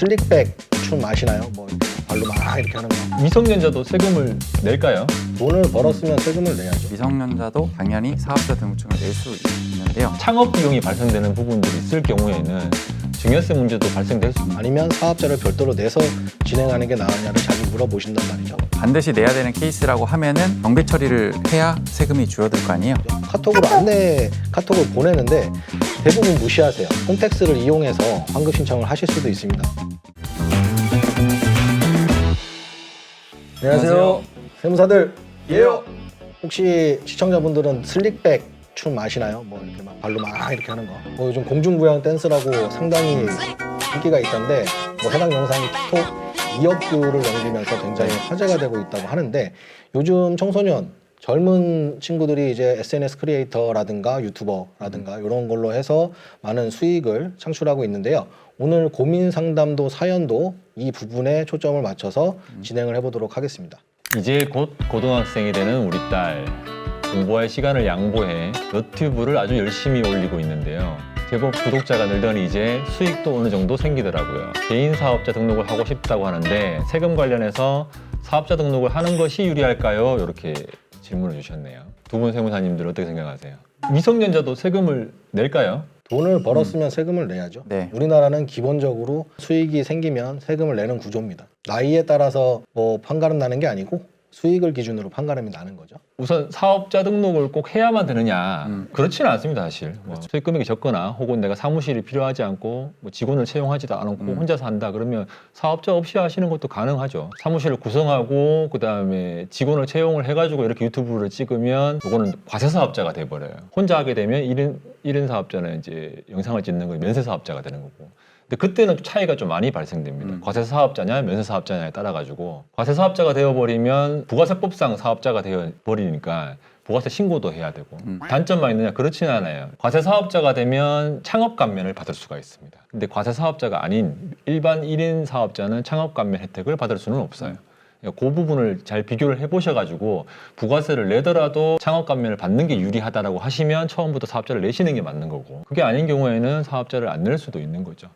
슬릭백 춤 아시나요? 뭐 발로 막 이렇게 하는 거. 미성년자도 세금을 낼까요? 돈을 벌었으면 세금을 내야죠. 미성년자도 당연히 사업자 등록증을 낼 수 있는데요. 창업 비용이 발생되는 부분들이 있을 경우에는 증여세 문제도 발생될 수 있습니다. 아니면 사업자를 별도로 내서 진행하는 게 나으냐를 자주 물어보신단 말이죠. 반드시 내야 되는 케이스라고 하면은 경비 처리를 해야 세금이 줄어들 거 아니에요. 카톡으로 카톡을 보내는데 대부분 무시하세요. 홈택스를 이용해서 환급 신청을 하실 수도 있습니다. 안녕하세요. 세무사들. 예요. 혹시 시청자분들은 슬릭백 춤 아시나요? 뭐 이렇게 막 발로 막 이렇게 하는 거. 뭐 요즘 공중부양 댄스라고 상당히 인기가 있던데 뭐 해당 영상이 틱톡 2억 뷰를 넘기면서 굉장히 화제가 되고 있다고 하는데 요즘 청소년 젊은 친구들이 이제 SNS 크리에이터라든가 유튜버라든가 이런 걸로 해서 많은 수익을 창출하고 있는데요. 오늘 고민 상담도 사연도 이 부분에 초점을 맞춰서 진행을 해보도록 하겠습니다. 이제 곧 고등학생이 되는 우리 딸. 공부할 시간을 양보해 유튜브를 아주 열심히 올리고 있는데요. 제법 구독자가 늘더니 이제 수익도 어느 정도 생기더라고요. 개인 사업자 등록을 하고 싶다고 하는데 세금 관련해서 사업자 등록을 하는 것이 유리할까요? 이렇게 질문을 주셨네요. 두 분 세무사님들 어떻게 생각하세요? 미성년자도 세금을 낼까요? 돈을 벌었으면 세금을 내야죠. 네. 우리나라는 기본적으로 수익이 생기면 세금을 내는 구조입니다. 나이에 따라서 뭐 판가름 나는 게 아니고 수익을 기준으로 판가름이 나는 거죠. 우선 사업자 등록을 꼭 해야만 되느냐 그렇지는 않습니다. 사실 뭐 수익 금액이 적거나 혹은 내가 사무실이 필요하지 않고 뭐 직원을 채용하지도 않고 혼자서 한다 그러면 사업자 없이 하시는 것도 가능하죠. 사무실을 구성하고 그다음에 직원을 채용을 해가지고 이렇게 유튜브를 찍으면 이거는 과세사업자가 돼버려요. 혼자 하게 되면 1인 사업자는 이제 영상을 찍는 건 면세사업자가 되는 거고. 근데 그때는 차이가 좀 많이 발생됩니다. 과세사업자냐 면세사업자냐에 따라 가지고 과세사업자가 되어버리면 부가세법상 사업자가 되어버리니까 부가세 신고도 해야 되고 단점만 있느냐 그렇지는 않아요. 과세사업자가 되면 창업감면을 받을 수가 있습니다. 근데 과세사업자가 아닌 일반 1인 사업자는 창업감면 혜택을 받을 수는 없어요. 그 부분을 잘 비교를 해보셔가지고 부가세를 내더라도 창업감면을 받는 게 유리하다라고 하시면 처음부터 사업자를 내시는 게 맞는 거고 그게 아닌 경우에는 사업자를 안 낼 수도 있는 거죠.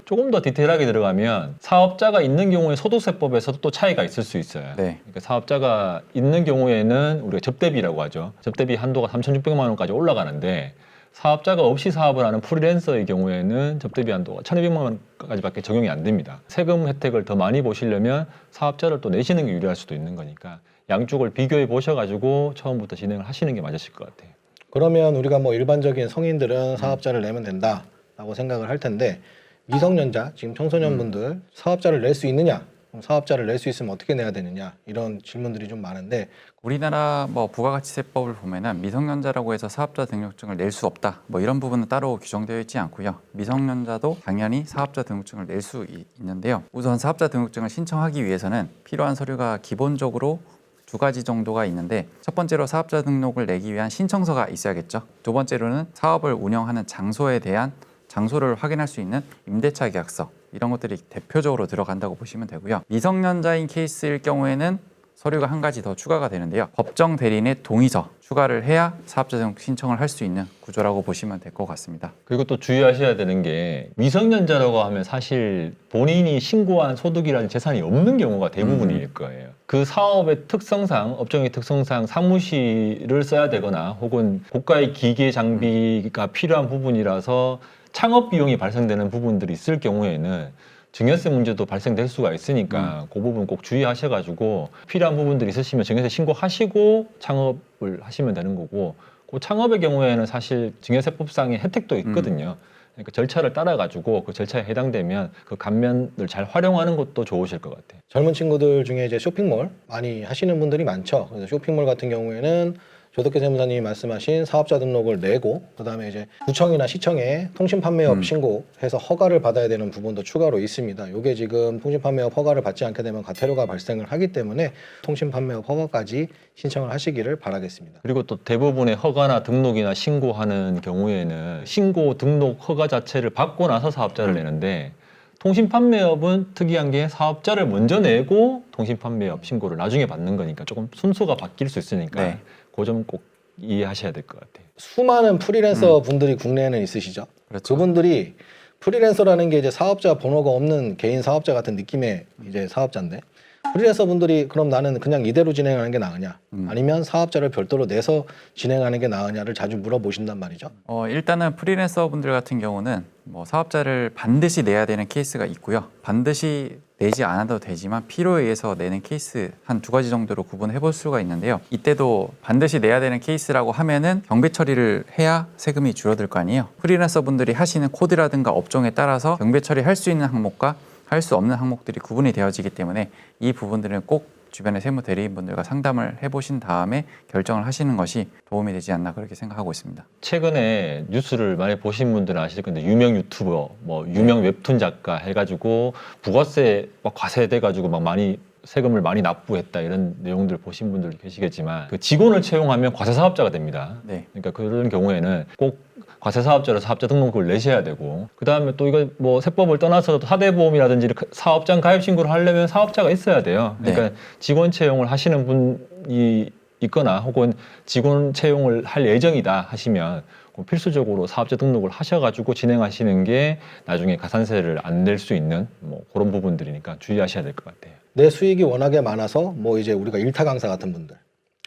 조금 더 디테일하게 들어가면 사업자가 있는 경우에 소득세법에서도 또 차이가 있을 수 있어요. 네. 그러니까 사업자가 있는 경우에는 우리가 접대비라고 하죠. 접대비 한도가 3,600만 원까지 올라가는데 사업자가 없이 사업을 하는 프리랜서의 경우에는 접대비 한도가 1,200만 원까지밖에 적용이 안 됩니다. 세금 혜택을 더 많이 보시려면 사업자를 또 내시는 게 유리할 수도 있는 거니까 양쪽을 비교해 보셔가지고 처음부터 진행을 하시는 게 맞으실 것 같아요. 그러면 우리가 뭐 일반적인 성인들은 사업자를 내면 된다라고 생각을 할 텐데 미성년자, 지금 청소년분들 사업자를 낼 수 있느냐? 그럼 사업자를 낼 수 있으면 어떻게 내야 되느냐? 이런 질문들이 좀 많은데 우리나라 뭐 부가가치세법을 보면은 미성년자라고 해서 사업자 등록증을 낼 수 없다. 뭐 이런 부분은 따로 규정되어 있지 않고요. 미성년자도 당연히 사업자 등록증을 낼 수 있는데요. 우선 사업자 등록증을 신청하기 위해서는 필요한 서류가 기본적으로 두 가지 정도가 있는데 첫 번째로 사업자 등록을 내기 위한 신청서가 있어야겠죠. 두 번째로는 사업을 운영하는 장소에 대한 장소를 확인할 수 있는 임대차 계약서 이런 것들이 대표적으로 들어간다고 보시면 되고요. 미성년자인 케이스일 경우에는 서류가 한 가지 더 추가가 되는데요. 법정 대리인의 동의서 추가를 해야 사업자 등록 신청을 할 수 있는 구조라고 보시면 될 것 같습니다. 그리고 또 주의하셔야 되는 게 미성년자라고 하면 사실 본인이 신고한 소득이라는 재산이 없는 경우가 대부분일 거예요. 그 사업의 특성상, 업종의 특성상 사무실을 써야 되거나 혹은 고가의 기계 장비가 필요한 부분이라서 창업 비용이 발생되는 부분들이 있을 경우에는 증여세 문제도 발생될 수가 있으니까 그 부분 꼭 주의하셔가지고 필요한 부분들이 있으시면 증여세 신고하시고 창업을 하시면 되는 거고 그 창업의 경우에는 사실 증여세법상의 혜택도 있거든요. 그러니까 절차를 따라가지고 그 절차에 해당되면 그 감면을 잘 활용하는 것도 좋으실 것 같아요. 젊은 친구들 중에 이제 쇼핑몰 많이 하시는 분들이 많죠. 그래서 쇼핑몰 같은 경우에는 조덕계 세무사님이 말씀하신 사업자 등록을 내고 그다음에 이제 구청이나 시청에 통신판매업 신고해서 허가를 받아야 되는 부분도 추가로 있습니다. 이게 지금 통신판매업 허가를 받지 않게 되면 과태료가 발생을 하기 때문에 통신판매업 허가까지 신청을 하시기를 바라겠습니다. 그리고 또 대부분의 허가나 등록이나 신고하는 경우에는 신고 등록 허가 자체를 받고 나서 사업자를 내는데 통신판매업은 특이한 게 사업자를 먼저 내고 통신판매업 신고를 나중에 받는 거니까 조금 순서가 바뀔 수 있으니까 네. 그 점 꼭 이해하셔야 될 것 같아요. 수많은 프리랜서 분들이 국내에는 있으시죠. 그렇죠. 그분들이 프리랜서라는 게 이제 사업자 번호가 없는 개인 사업자 같은 느낌의 이제 사업자인데 프리랜서 분들이 그럼 나는 그냥 이대로 진행하는 게 나으냐 아니면 사업자를 별도로 내서 진행하는 게 나으냐를 자주 물어보신단 말이죠. 일단은 프리랜서 분들 같은 경우는 뭐 사업자를 반드시 내야 되는 케이스가 있고요. 반드시 내지 않아도 되지만 필요에 의해서 내는 케이스 한 2가지 정도로 구분해 볼 수가 있는데요. 이때도 반드시 내야 되는 케이스라고 하면은 경비 처리를 해야 세금이 줄어들 거 아니에요. 프리랜서 분들이 하시는 코드라든가 업종에 따라서 경비 처리할 수 있는 항목과 할 수 없는 항목들이 구분이 되어지기 때문에 이 부분들은 꼭 주변의 세무 대리인분들과 상담을 해보신 다음에 결정을 하시는 것이 도움이 되지 않나 그렇게 생각하고 있습니다. 최근에 뉴스를 많이 보신 분들은 아실 건데 유명 유튜버, 뭐 유명 웹툰 작가 해가지고 부가세 막 과세돼가지고 막 많이 세금을 많이 납부했다 이런 내용들 보신 분들 계시겠지만 그 직원을 채용하면 과세 사업자가 됩니다. 네. 그러니까 그런 경우에는 꼭 과세 사업자로 사업자 등록을 내셔야 되고 그 다음에 또 이거 뭐 세법을 떠나서도 사대보험이라든지 사업장 가입 신고를 하려면 사업자가 있어야 돼요. 그러니까 네. 직원 채용을 하시는 분이 있거나 혹은 직원 채용을 할 예정이다 하시면 필수적으로 사업자 등록을 하셔가지고 진행하시는 게 나중에 가산세를 안 낼 수 있는 뭐 그런 부분들이니까 주의하셔야 될 것 같아요. 내 수익이 워낙에 많아서 뭐 이제 우리가 일타 강사 같은 분들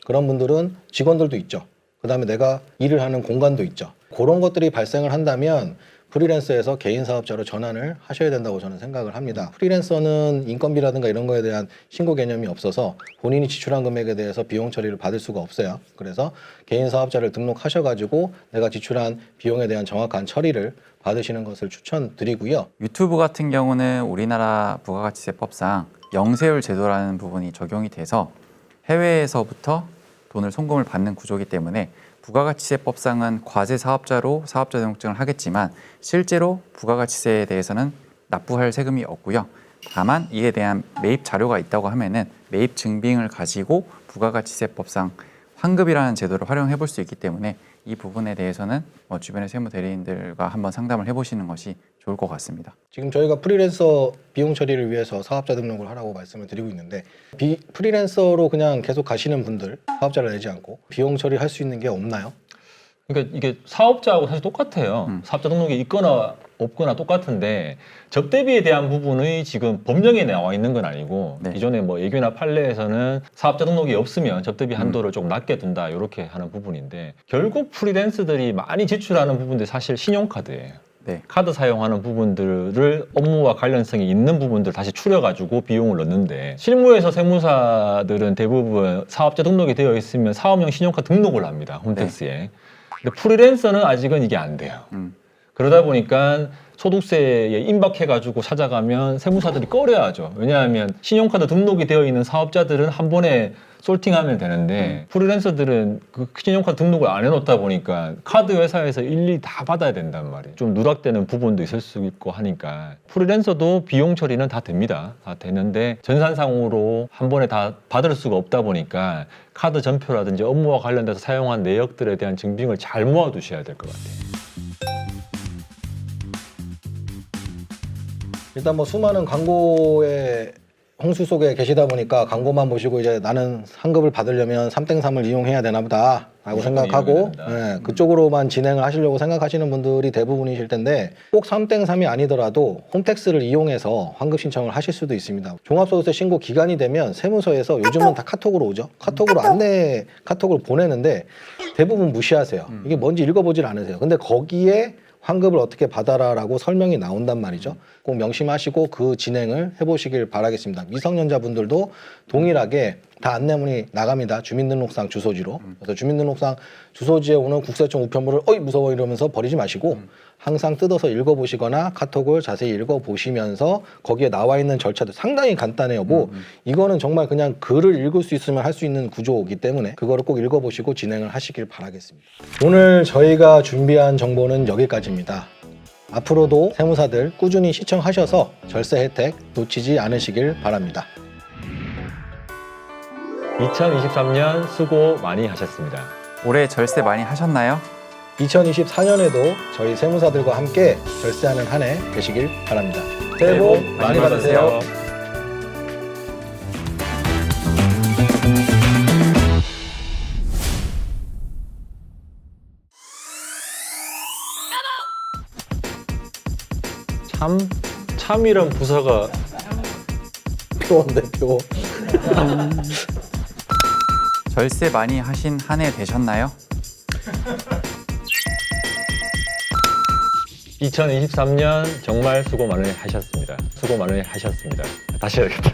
그런 분들은 직원들도 있죠. 그다음에 내가 일을 하는 공간도 있죠. 그런 것들이 발생을 한다면 프리랜서에서 개인 사업자로 전환을 하셔야 된다고 저는 생각을 합니다. 프리랜서는 인건비라든가 이런 거에 대한 신고 개념이 없어서 본인이 지출한 금액에 대해서 비용 처리를 받을 수가 없어요. 그래서 개인 사업자를 등록하셔가지고 내가 지출한 비용에 대한 정확한 처리를 받으시는 것을 추천드리고요. 유튜브 같은 경우는 우리나라 부가가치세법상 영세율 제도라는 부분이 적용이 돼서 해외에서부터 돈을 송금을 받는 구조이기 때문에 부가가치세법상은 과세 사업자로 사업자 등록증을 하겠지만 실제로 부가가치세에 대해서는 납부할 세금이 없고요. 다만 이에 대한 매입 자료가 있다고 하면은 매입 증빙을 가지고 부가가치세법상 환급이라는 제도를 활용해 볼 수 있기 때문에 이 부분에 대해서는 주변의 세무 대리인들과 한번 상담을 해보시는 것이 좋을 것 같습니다. 지금 저희가 프리랜서 비용 처리를 위해서 사업자 등록을 하라고 말씀을 드리고 있는데 프리랜서로 그냥 계속 가시는 분들 사업자를 내지 않고 비용 처리할 수 있는 게 없나요? 그러니까 이게 사업자하고 사실 똑같아요. 사업자 등록이 있거나 없거나 똑같은데 접대비에 대한 부분의 지금 법령에 나와 있는 건 아니고 네. 기존에 뭐 예규나 판례에서는 사업자 등록이 없으면 접대비 한도를 조금 낮게 둔다 이렇게 하는 부분인데 결국 프리랜서들이 많이 지출하는 부분들이 사실 신용카드예요. 네. 카드 사용하는 부분들을 업무와 관련성이 있는 부분들 다시 추려가지고 비용을 넣는데 실무에서 세무사들은 대부분 사업자 등록이 되어 있으면 사업용 신용카드 등록을 합니다. 홈택스에. 근데 프리랜서는 아직은 이게 안 돼요. 그러다 보니까 소득세에 임박해가지고 찾아가면 세무사들이 꺼려하죠. 왜냐하면 신용카드 등록이 되어 있는 사업자들은 한 번에 솔팅하면 되는데 프리랜서들은 그 신용카드 등록을 안 해놓다 보니까 카드 회사에서 일일이 다 받아야 된단 말이에요. 좀 누락되는 부분도 있을 수 있고 하니까 프리랜서도 비용 처리는 다 됩니다. 다 되는데 전산상으로 한 번에 다 받을 수가 없다 보니까 카드 전표라든지 업무와 관련돼서 사용한 내역들에 대한 증빙을 잘 모아두셔야 될 것 같아요. 일단 뭐 수많은 광고의 홍수 속에 계시다 보니까 광고만 보시고 이제 나는 상급을 받으려면 3땡3을 이용해야 되나 보다 라고 생각하고 그쪽으로만 진행을 하시려고 생각하시는 분들이 대부분이실 텐데 꼭 3땡3이 아니더라도 홈택스를 이용해서 환급 신청을 하실 수도 있습니다. 종합소득세 신고 기간이 되면 세무서에서 요즘은 다 카톡으로 오죠. 카톡으로 안내 카톡을 보내는데 대부분 무시하세요. 이게 뭔지 읽어보질 않으세요. 근데 거기에 환급을 어떻게 받아라라고 설명이 나온단 말이죠. 꼭 명심하시고 그 진행을 해보시길 바라겠습니다. 미성년자분들도 동일하게 다 안내문이 나갑니다. 주민등록상 주소지로. 그래서 주민등록상 주소지에 오는 국세청 우편물을 어이 무서워 이러면서 버리지 마시고 항상 뜯어서 읽어보시거나 카톡을 자세히 읽어보시면서 거기에 나와 있는 절차도 상당히 간단해요. 뭐 이거는 정말 그냥 글을 읽을 수 있으면 할 수 있는 구조이기 때문에 그거를 꼭 읽어보시고 진행을 하시길 바라겠습니다. 오늘 저희가 준비한 정보는 여기까지입니다. 앞으로도 세무사들 꾸준히 시청하셔서 절세 혜택 놓치지 않으시길 바랍니다. 2023년 수고 많이 하셨습니다. 올해 절세 많이 하셨나요? 2024년에도 저희 세무사들과 함께 절세하는 한 해 되시길 바랍니다. 새해 복 많이 받으세요. 참이란 부사가 표인데 표. 절세 많이 하신 한 해 되셨나요? 2023년 정말 수고 많이 하셨습니다. 수고 많이 하셨습니다. 다시 해야겠다.